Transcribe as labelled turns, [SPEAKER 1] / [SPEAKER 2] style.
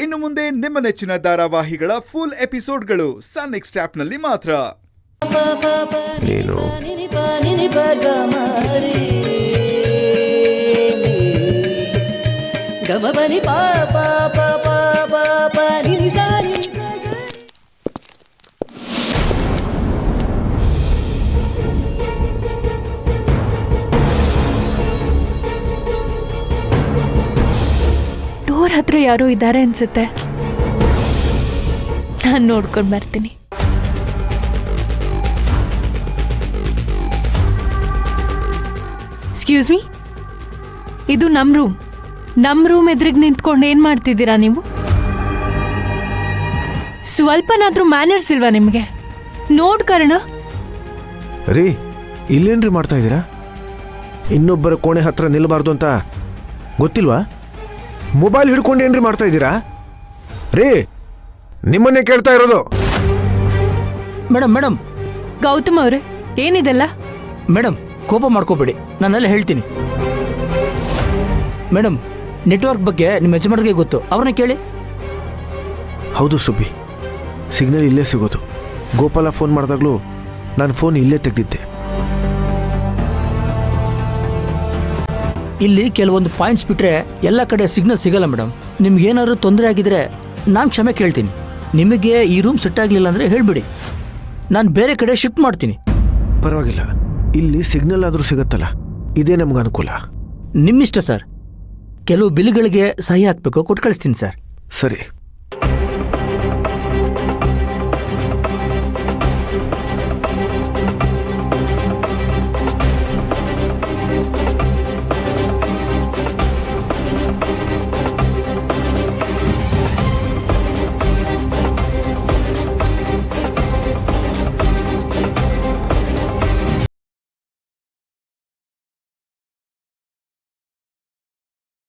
[SPEAKER 1] ಇನ್ನು ಮುಂದೆ ನಿಮ್ಮ ನೆಚ್ಚಿನ ಧಾರಾವಾಹಿಗಳ ಫುಲ್ ಎಪಿಸೋಡ್ಗಳು ಸನ್ ನೆಕ್ಸ್ಟ್ ಆಪ್ನಲ್ಲಿ ಮಾತ್ರ.
[SPEAKER 2] ಡೋರ್ ಹತ್ರ ಯಾರೋ ಇದ್ದಾರೆ ಅನ್ಸುತ್ತೆ. ನಾನು ನೋಡ್ಕೊಂಡು ಬರ್ತೀನಿ. ಎಕ್ಸ್ಕ್ಯೂಸ್ ಮೀ, ಇದು ನಮ್ಮ ರೂಮ್ ಎದುರಿಗೆ ನಿಂತ್ಕೊಂಡು ಏನ್ ಮಾಡ್ತಿದ್ದೀರಾ ನೀವು? ಸ್ವಲ್ಪನಾದ್ರೂ ಮ್ಯಾನರ್ಸ್ ಇಲ್ವಾ ನಿಮಗೆ? ನೋಡ್ ಕರ್ಣ.
[SPEAKER 3] ರೀ, ಇಲ್ಲೇನ್ರಿ ಮಾಡ್ತಾ ಇದ್ದೀರಾ? ಇನ್ನೊಬ್ಬರ ಕೋಣೆ ಹತ್ರ ನಿಲ್ಲಬಾರ್ದು ಅಂತ ಗೊತ್ತಿಲ್ವಾ? ಮೊಬೈಲ್ ಹಿಡ್ಕೊಂಡು ಏನ್ರಿ ಮಾಡ್ತಾ ಇದ್ದೀರಾ? ರೀ, ನಿಮ್ಮನ್ನೇ ಕೇಳ್ತಾ ಇರೋದು.
[SPEAKER 4] ಮೇಡಮ್
[SPEAKER 2] ಗೌತಮ್ ಅವರೇ, ಏನಿದೆಲ್ಲ?
[SPEAKER 4] ಮೇಡಮ್, ಕೋಪ ಮಾಡ್ಕೋಬೇಡಿ, ನಾನೆಲ್ಲ ಹೇಳ್ತೀನಿ. ಮೇಡಮ್, ನೆಟ್ವರ್ಕ್ ಬಗ್ಗೆ ನಿಮ್ಮ ಯಜಮಾನರಿಗೆ ಗೊತ್ತು, ಅವ್ರನ್ನ ಕೇಳಿ.
[SPEAKER 3] ಹೌದು ಸುಬ್ಬಿ, ಸಿಗ್ನಲ್ ಇಲ್ಲೇ ಸಿಗೋದು. ಗೋಪಾಲ ಫೋನ್ ಮಾಡಿದಾಗಲೂ ನಾನು ಫೋನ್ ಇಲ್ಲೇ ತೆಗೆದಿದ್ದೆ.
[SPEAKER 4] ಇಲ್ಲಿ ಕೆಲವೊಂದು ಪಾಯಿಂಟ್ಸ್ ಬಿಟ್ಟರೆ ಎಲ್ಲ ಕಡೆ ಸಿಗ್ನಲ್ ಸಿಗಲ್ಲ ಮೇಡಮ್. ನಿಮ್ಗೇನಾದ್ರು ತೊಂದರೆ ಆಗಿದ್ರೆ ನಾನು ಕ್ಷಮೆ ಕೇಳ್ತೀನಿ. ನಿಮಗೆ ಈ ರೂಮ್ ಸೆಟ್ ಆಗಲಿಲ್ಲ ಅಂದರೆ ಹೇಳಿಬಿಡಿ, ನಾನು ಬೇರೆ ಕಡೆ ಶಿಫ್ಟ್ ಮಾಡ್ತೀನಿ.
[SPEAKER 3] ಪರವಾಗಿಲ್ಲ, ಇಲ್ಲಿ ಸಿಗ್ನಲ್ ಆದರೂ ಸಿಗತ್ತಲ್ಲ, ಇದೇ ನಮ್ಗೆ ಅನುಕೂಲ.
[SPEAKER 4] ನಿಮ್ಮಿಷ್ಟ ಸರ್. ಕೆಲವು ಬಿಲ್ಗಳಿಗೆ ಸಹಿ ಹಾಕಬೇಕು, ಕೊಟ್ಟು ಕಳಿಸ್ತೀನಿ ಸರ್.
[SPEAKER 3] ಸರಿ.